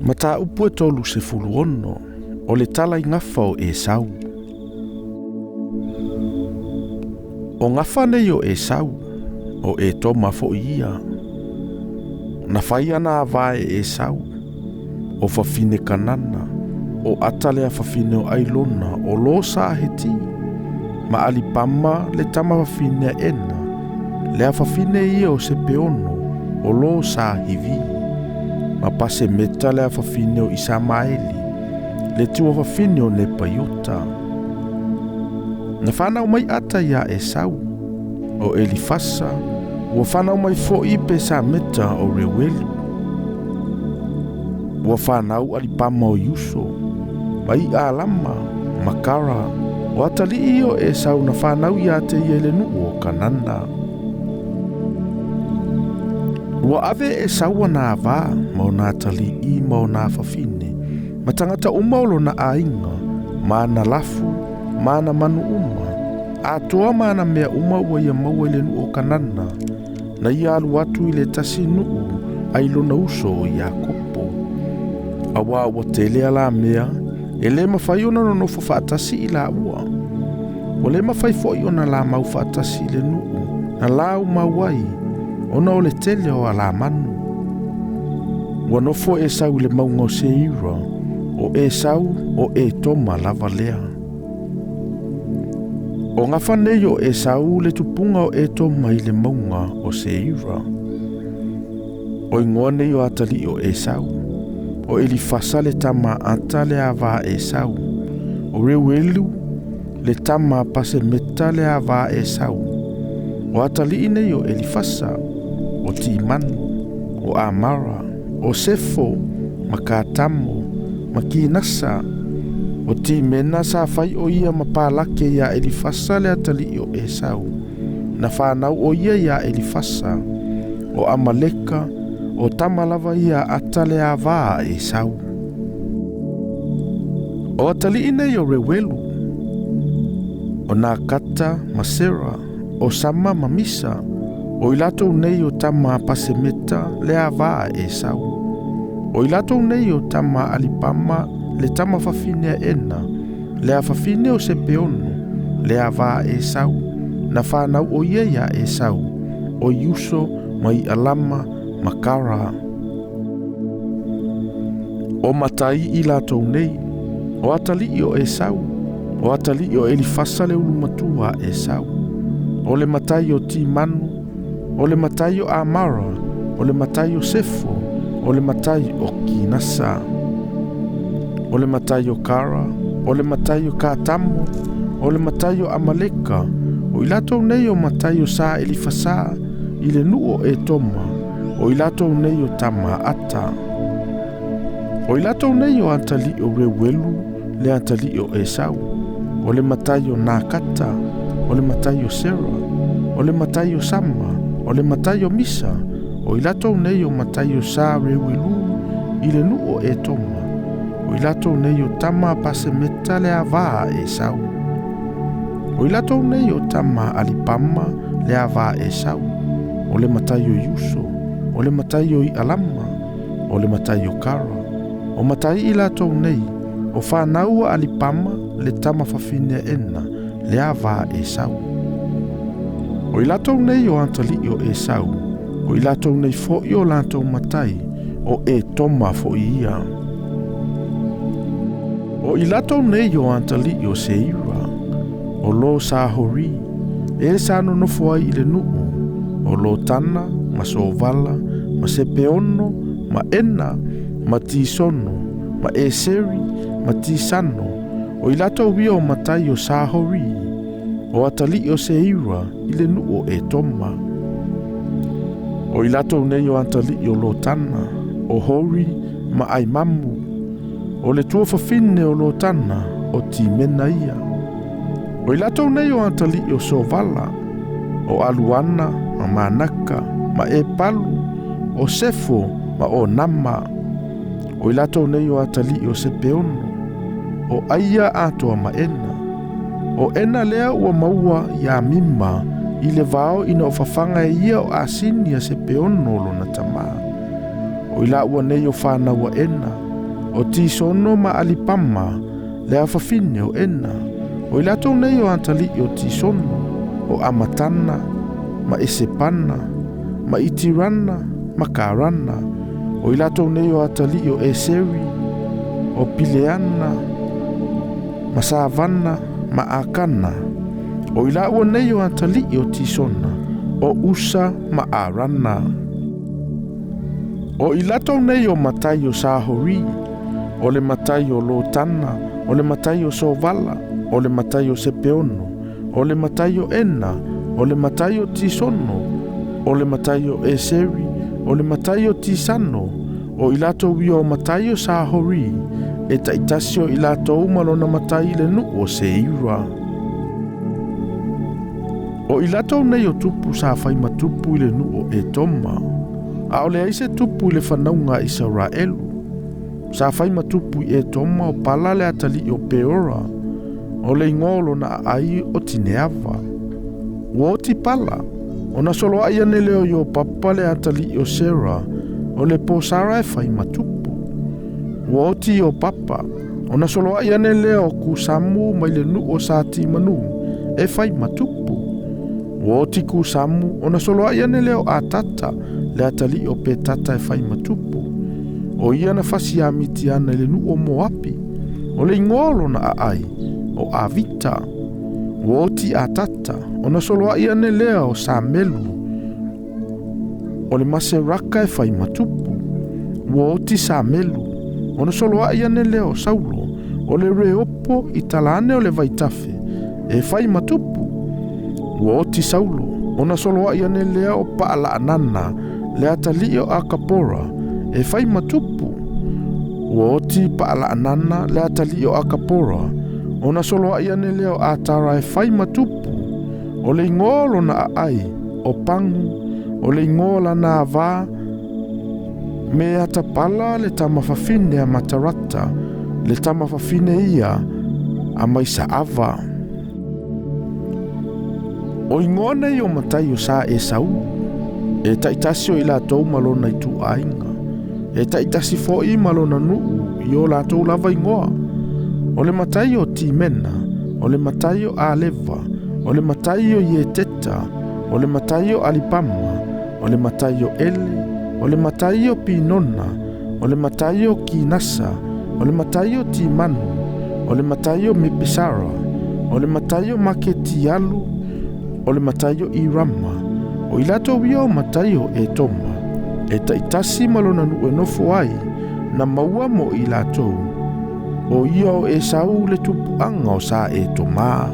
Mata upu e tolu se fuluono o le tala I ngafa o Esau. O ngafa nei o Esau o e toma fo ia. Na whai ana avae Esau o whawhine kanana o atale a whawhine o ailona o lo sa heti. Ma alipama le tama whawhine ena le a whawhine ia o se peono o lo sa hivi. Ma pase meta le a whawhine o Isamaeli le tua whawhine o Nepaiota. Na whanau mai ata ia Esau o Elifasa ua whanau mai fo I pe sa meta o Reuelu. Ua whanau alipama o Yuso mai alama Makara o atali I o Esau na whanau ia te I elenu o Kanana. Ua ave Esau na ava mau na atali I mau na whawhine ma tangata umaulo na ainga ma na lafu ma na manu uma a toa ma na mea uma ua ia maua elenu o Kanana na ia alu atu I le tasi nuu ailona uso o Iakopo. Awa ua tele ala mea e le mawhai ona no nofo whaatasi I la ua. O le mawhai foi ona la mau whaatasi le nuu na lau mauai ona o le tele o ala manu. Ua nofo Esau le maunga o Seira o Esau o e toma lava lea. O ngafa nei o Esau le tupunga o e toma I le maunga o Seira. O ingoa nei o atali o Esau o Elifasa le tama ata le ava Esau. O Reuelu le tama pase meta le ava Esau. O atali nei o Elifasa o Timanu o Amara o Sefo Makatamo Makinasa o Timena sa fai o ia mapalake ia Elifasa le atali o Esau. Na whanau o ia Elifasa o Amaleka o tamalava ia atale ava Esau. O atali nei o Reuelu o Nakata Masera o Sama Mamisa o ilato nei o tama pasemeta le ava Esau. O ilato nei o tama alipama le tama whawhine ena le a whawhine o se peono le ava Esau na whanau o ia Esau o Yuso mai alama Makara. O matai I lato nei o atali o Esau o atali o Elifasa le ulumatua Esau. O le matai o Timanu o le matai o Amara o le matai o Sefo o le matai o Kinasa. O le matai o Kara o le matai o Katamo o le matai o Amaleka o ilato nei o matai o sa Elifasa I le nuu o e toma o ilato nei o tama ata. O ilato nei o antali o Reuelu le antali o Esau. O le matai o Nakata o le matai o Sera o le matai o Sama o le matai o Misa o ilato nei o matai o sa Reuelu I le nuu o e toma. O ilato nei o tama pase meta le ava Esau. O ilato nei o tama alipama le ava Esau. O le matai o Yuso o le matai o Alama o le matai o Kara. O matai ilato nei o whanau alipama le tama whawhine ena le ava Esau. O ilato nei o antali o Esau. O ilato nei fo I o lato matai o e toma fo ia. O ilato nei o antali o Seira o lo sahori e sa no nofo ai I le nuu o lo tana ma sovala ma sepeono ma ena ma tisono ma eseri ma tisano. O ilato wia o matai o sahori o atali o Seira I le nuu o e toma. O ilato nei o antali o lo tana o hori ma ai mamu o le tua whawhine o lo tana o Timena ia. O ilato nei o antali o sovala o aluana ma manaka ma e palu o Sefo ma o Nama. O ilato nei o atali o sepeono o aia atoa ma ena. O ena lea ua maua ia mima I le vao ina o whawhanga e ia o asini a sepeono lo na tamaa. O ila ua nei o whanau ena o tisono ma alipama le afafine o ena. O i latou nei o atali o tisono, o amatana, ma esepana, ma itirana, ma karana. O i latou nei o atali o eseri, o pileana, ma savana, ma akana. O i lau nei o atali o tisona, o usa ma arana. O i latou nei o matai o sahori, o le matai o lotana, o le matai o sovala, o le matai o sepeono, o le matai o ena, o le matai o tisono, o le matai o eseri, o le matai o tisano, o i latou i o matai o sahori, e taitasio i latou malona matai le nu o se ira. O i latou nei o tupu sa fai matupu i le nu o e toma, a o le aise tupu i le whanaunga i Israelu, sa fai matupu i e toma o pala le atali o Peora, o le ingolo na ai o Tineava. Ua o ti pala, o na solo ai ane leo i o papa le atali o Sera, o le posara e fai matupu. Ua o ti o papa, o na solo ai ane leo ku samu mai le nu o sa ti manu, e fai matupu. Ua o ti ku samu, o na solo ai ane leo a tata, le atali o pe tata e fai matupu. O ia na fasi amiti ana le nu o Moapi, o le ingolo na ai, o Avita. Ua o ti a tata, o na solo ai ane lea o Samelu, o le maseraka e fai matupu. Ua o ti Samelu, o na solo ai ane lea o Saulo, o le reopo i talane o le vaitafe, e fai matupu. Ua o ti Saulo, o na solo ai ane lea o paala anana, le atali o Akapora, e fai matupu. Ua o ti paala anana le atali o Akapora, o na solo ai ane leo atara e fai matupu. O le ingolo na ai, o pangu, o le ingola na ava, me atapala le tamafafine a matarata, le tamafafine ia a maisa ava. O ingona i o matai o sa e sau, e taitasio i latou malona i tu ainga. E taitasi fo i malona nuu i o latou lava ingoa. O le matai o Timena, o le matai o Aleva, o le matai o Ieteta, o le matai o Alipama, o le matai o Ele, o le matai o Pinona, o le matai o Kinasa, o le matai o Timanu, o le matai o Mepesara, o le matai o Maketialu, o le matai o Irama, o i latou ia o matai o Etoma. E taitasi malona nu e nofo ai, na maua mo i latou, o ia o e sau le tupuanga o sa e toma.